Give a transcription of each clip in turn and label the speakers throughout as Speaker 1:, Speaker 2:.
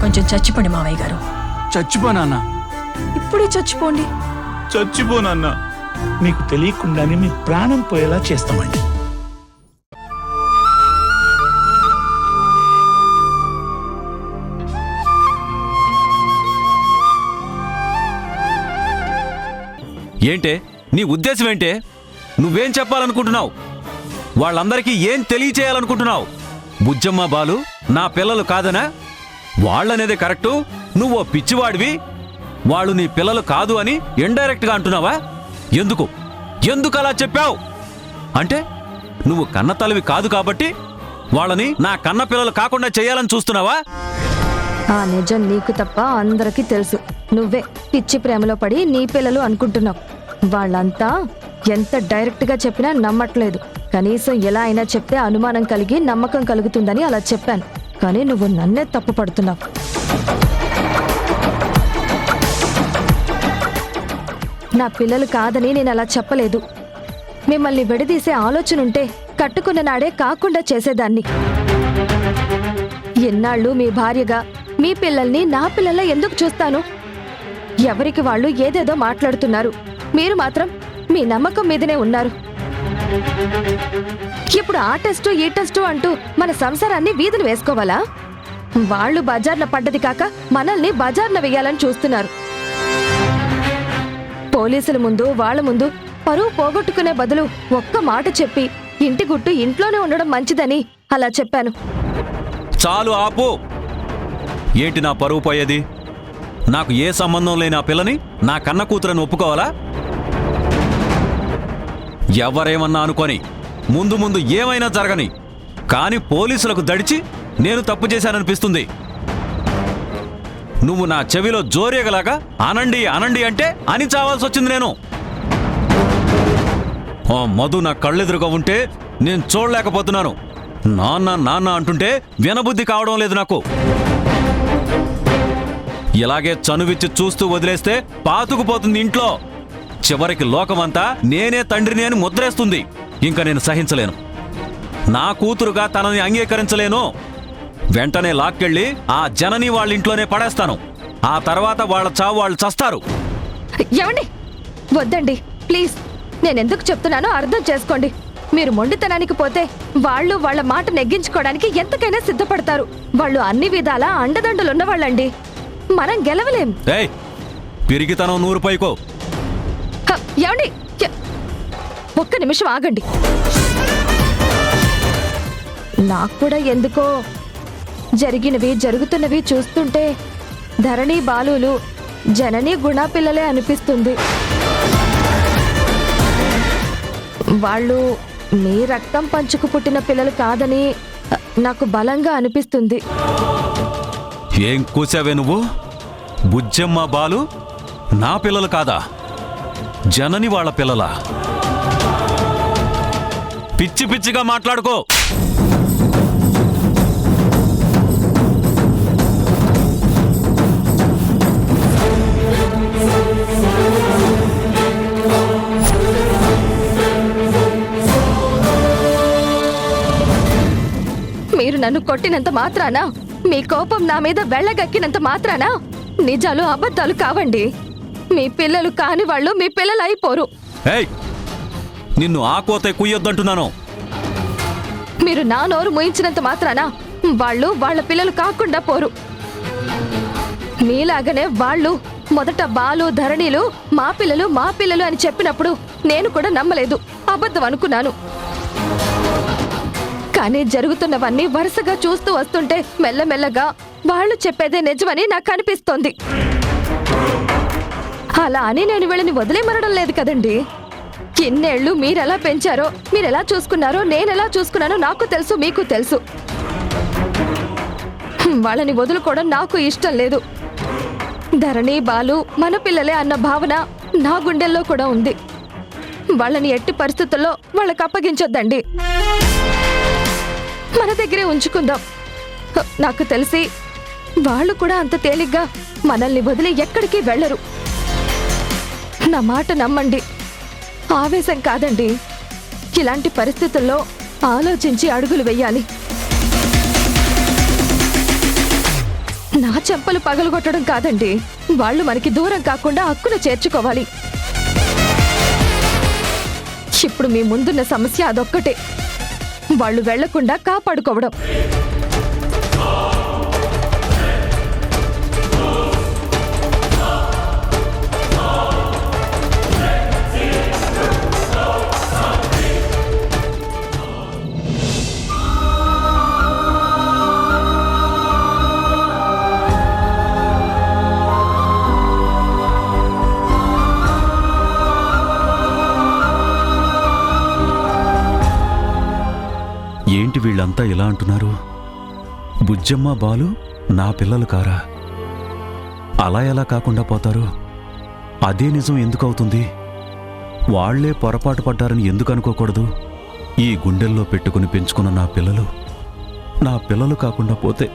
Speaker 1: కొంచెం చచ్చిపోండి మావయ్య గారు.
Speaker 2: చచ్చిపోనా?
Speaker 1: ఇప్పుడే చచ్చిపోండి.
Speaker 2: చచ్చిపోనన్నా. మీకు తెలియకుండానే మీ ప్రాణం పోయేలా చేస్తామండి.
Speaker 3: ఏంటే నీ ఉద్దేశం ఏంటే? నువ్వేం చెప్పాలనుకుంటున్నావు? వాళ్ళందరికీ ఏం తెలియచేయాలనుకుంటున్నావు? బుజ్జమ్మ బాలు నా పిల్లలు కాదనా? వాళ్ళనేదే కరెక్టు, నువ్వో పిచ్చివాడివి, వాళ్ళు నీ పిల్లలు కాదు అని ఇండైరెక్ట్గా అంటున్నావా? ఎందుకు అలా చెప్పావు? అంటే నువ్వు కన్న తల్లివి కాదు కాబట్టి వాళ్ళని నా కన్న పిల్లలు కాకుండా చేయాలని చూస్తున్నావా?
Speaker 4: ఆ నిజం నీకు తప్ప అందరికీ తెలుసు. నువ్వే పిచ్చి ప్రేమలో పడి నీ పిల్లలు అనుకుంటున్నావు. వాళ్ళంతా ఎంత డైరెక్ట్ గా చెప్పినా నమ్మట్లేదు. కనీసం ఎలా అయినా చెప్తే అనుమానం కలిగి నమ్మకం కలుగుతుందని అలా చెప్పాను. కానీ నువ్వు నన్నే తప్పు పడుతున్నావు. నా పిల్లలు కాదని నేను అలా చెప్పలేదు. మిమ్మల్ని విడదీసే ఆలోచనుంటే కట్టుకున్న నాడే కాకుండా చేసేదాన్ని. ఎన్నాళ్ళు మీ భార్యగా మీ పిల్లల్ని నా పిల్లల్లా ఎందుకు చూస్తాను? ఎవరికి వాళ్ళు ఏదేదో మాట్లాడుతున్నారు. మీరు మాత్రం మీ నమ్మకం మీదనే ఉన్నారు. ఇప్పుడు ఆ టెస్టు ఈ టెస్టు అంటూ మన సంసారాన్ని వీధులు వేసుకోవాలా? వాళ్ళు బజార్న పడ్డది కాక మనల్ని బజార్న వెయ్యాలని చూస్తున్నారు. పోలీసుల ముందు వాళ్ళ ముందు పరువు పోగొట్టుకునే బదులు ఒక్క మాట చెప్పి ఇంటి గుట్టు ఇంట్లోనే ఉండడం మంచిదని అలా చెప్పాను.
Speaker 3: చాలు ఆపు. ఏంటి నా పరువు పోయేది? నాకు ఏ సంబంధం లేని ఆ పిల్లని నా కన్న కూతురని ఒప్పుకోవాలా? ఎవరేమన్నా అనుకొని ముందు ఏమైనా జరగని, కాని పోలీసులకు దడిచి నేను తప్పు చేశాననిపిస్తుంది. నువ్వు నా చెవిలో జోరేగలాగా అనండి అనండి అంటే అని చావాల్సి వచ్చింది. నేను ఆ మధు నా కళ్ళెదురుగా ఉంటే నేను చూడలేకపోతున్నాను. నాన్న నాన్న అంటుంటే వినబుద్ధి కావడం లేదు నాకు. ఇలాగే చనువిచ్చి చూస్తూ వదిలేస్తే పాతుకుపోతుంది ఇంట్లో. చివరికి లోకమంతా నేనే తండ్రిని అని ముద్రేస్తుంది. ఇంకా నేను సహించలేను. నా కూతురుగా తనని అంగీకరించలేను. వెంటనే లాక్కెళ్ళి ఆ జనని వాళ్ళ ఇంట్లోనే పడేస్తాను. ఆ తర్వాత వాళ్ళ చావు వాళ్ళు చస్తారు.
Speaker 4: ఏమండి? వద్దండి ప్లీజ్. నేనెందుకు చెప్తున్నానో అర్థం చేసుకోండి. మీరు మొండితనానికి పోతే వాళ్ళు వాళ్ళ మాట నెగ్గించుకోవడానికి ఎంతకైనా సిద్ధపడతారు. వాళ్ళు అన్ని విధాలా అండదండలున్నవాళ్ళండి. మనం గెలవలేం.
Speaker 3: పిరిగితనం 100 పైకో.
Speaker 4: ఏమండి? ఒక్క నిమిషం ఆగండి. నాకు కూడా ఎందుకో జరిగినవి జరుగుతున్నవి చూస్తుంటే ధరణి బాలులు జనని గుణ పిల్లలే అనిపిస్తుంది. వాళ్ళు మీ రక్తం పంచుకు పుట్టిన పిల్లలు కాదని నాకు బలంగా అనిపిస్తుంది.
Speaker 3: ఏం కూసావే నువ్వు? బుజ్జమ్మ బాలు నా పిల్లలు కాదా? జనని వాళ్ళ పిల్లలా? పిచ్చి పిచ్చిగా మాట్లాడుకో.
Speaker 4: మీరు నన్ను కొట్టినంత మాత్రాన, మీ కోపం నా మీద వెళ్ళగక్కినంత మాత్రాన నిజాలు అబద్ధాలు కావండి. మీ పిల్లలు కాని వాళ్ళు మీ పిల్లలు అయిపోరు.
Speaker 3: నిన్ను ఆ కోతే కుయ్యొద్దంటున్నాను.
Speaker 4: మీరు నా నోరు మూయించినంత మాత్రాన వాళ్ళు వాళ్ళ పిల్లలు కాకుండా పోరు. మీలాగనే వాళ్ళు మొదట బాలు ధరణిలు మా పిల్లలు అని చెప్పినప్పుడు నేను కూడా నమ్మలేదు, అబద్ధం అనుకున్నాను. కానీ జరుగుతున్నవన్నీ వరుసగా చూస్తూ వస్తుంటే మెల్లమెల్లగా వాళ్ళు చెప్పేదే నిజమని నాకు అనిపిస్తోంది. అలా అని నేను వీళ్ళని వదిలేమనడం లేదు కదండి. ఇన్నేళ్లు మీరెలా పెంచారో, మీరెలా చూసుకున్నారో, నేనెలా చూసుకున్నానో నాకు తెలుసు, మీకు తెలుసు. వాళ్ళని వదులుకోవడం నాకు ఇష్టం లేదు. ధరణి బాలు మన పిల్లలే అన్న భావన నా గుండెల్లో కూడా ఉంది. వాళ్ళని ఎట్టి పరిస్థితుల్లో వాళ్ళకి అప్పగించొద్దండి. మన దగ్గరే ఉంచుకుందాం. నాకు తెలిసి వాళ్ళు కూడా అంత తేలిగ్గా మనల్ని వదిలి ఎక్కడికి వెళ్ళరు. నా మాట నమ్మండి. ఆవేశం కాదండి. ఇలాంటి పరిస్థితుల్లో ఆలోచించి అడుగులు వెయ్యాలి. నా చెంపలు పగలగొట్టడం కాదండి, వాళ్ళు మనకి దూరం కాకుండా హక్కును చేర్చుకోవాలి. ఇప్పుడు మీ ముందున్న సమస్య అదొక్కటే, వాళ్ళు వెళ్లకుండా కాపాడుకోవడం.
Speaker 3: ఏంటి వీళ్ళంతా ఇలా అంటున్నారు? బుజ్జమ్మ బాలు నా పిల్లలు కారా? అలా ఎలా కాకుండా పోతారు? అదే నిజం ఎందుకు అవుతుంది? వాళ్లే పొరపాటు పడ్డారని ఎందుకు అనుకోకూడదు? ఈ గుండెల్లో పెట్టుకుని పెంచుకున్న నా పిల్లలు కాకుండా పోతే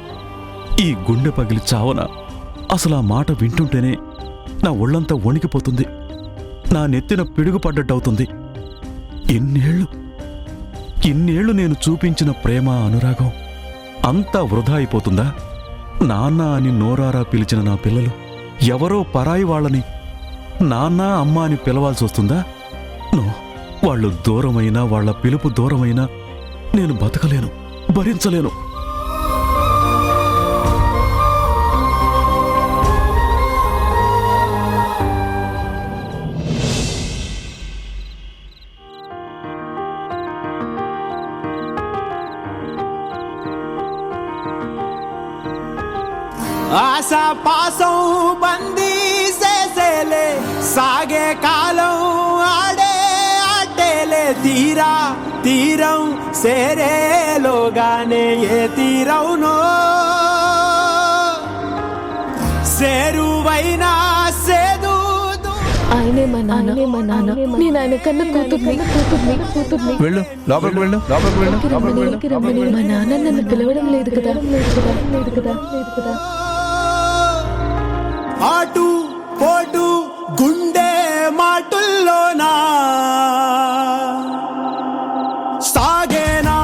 Speaker 3: ఈ గుండె పగిలి చావనా? అసలు ఆ మాట వింటుంటేనే నా ఒళ్ళంతా వణికిపోతుంది, నా నెత్తిన పిడుగు పడ్డట్టవుతుంది. ఇన్నేళ్లు నేను చూపించిన ప్రేమ, అనురాగం అంతా వృధా అయిపోతుందా? నాన్న అని నోరారా పిలిచిన నా పిల్లలు ఎవరో పరాయి వాళ్ళని నాన్న అమ్మ అని పిలవాల్సి వస్తుందా? నో, వాళ్ళు దూరమైనా, వాళ్ళ పిలుపు దూరమైనా నేను బతకలేను, భరించలేను.
Speaker 5: ఆశా పాసం బందీ చేసేలే, సాగే కాలం ఆడే ఆటేలే, తీరం సేరేలోగానే ఏ తీరవునో, సేరువైనా సేదు.
Speaker 6: ఆయనే మా నాన్న, నేను ఆయన కన్నా కూతుర్ని.
Speaker 7: వెళ్ళు, లోపలికి వెళ్ళు.
Speaker 6: రమ్మని మా నాన్న నన్ను పిలవడం లేదు కదా.
Speaker 5: ఆటు పోటు గుండె మాటుల్లోనా సాగేనా,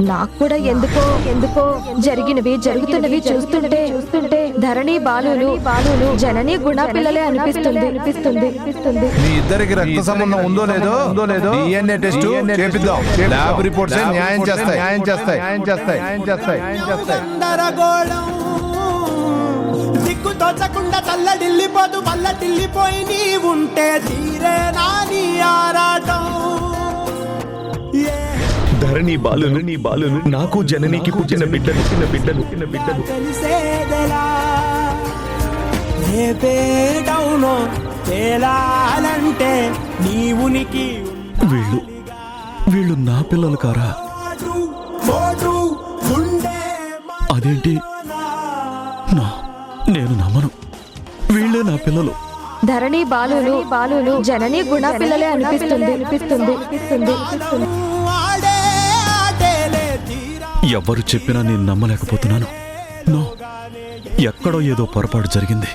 Speaker 4: నాకు కూడా ఎందుకో జరిగినవి జరుగుతున్నవి చూస్తుంటే ధరణి బాలులు జనని గుణ పిల్లలే అనిపిస్తుంది.
Speaker 7: మీ ఇద్దరికి రక్త సంబంధం ఉందో లేదో DNA టెస్ట్ చేపిద్దాం. ల్యాబ్ రిపోర్ట్స్ న్యాయం చేస్తాయి.
Speaker 5: గందరగోళం దిక్కు తోచకుండా తల్లడిల్లిపోతూ పల్లటిల్లిపోయి నీ ఉంటే తీరే నాని ఆరాటం.
Speaker 8: ధరణి బాలును నాకు జననికి పుట్టిన బిడ్డలు
Speaker 5: తెలిసేదెలా రేపేటవునో తేలాలంటే నీ ఉనికి
Speaker 3: వీళ్ళు నా పిల్లలు కారా? అదేంటి? నేను నమ్మను. వీళ్ళే నా పిల్లలు.
Speaker 4: ధరణి బాలులు జనని గుణ పిల్లలే అనిపిస్తుంది.
Speaker 3: ఎవరు చెప్పినా నేను నమ్మలేకపోతున్నాను. నో, ఎక్కడో ఏదో పొరపాటు జరిగింది.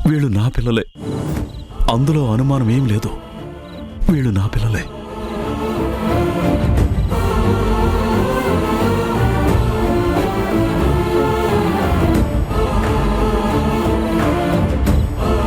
Speaker 3: వీళ్ళు నా పిల్లలే, అందులో అనుమానం ఏం లేదు. వీళ్ళు నా పిల్లలే.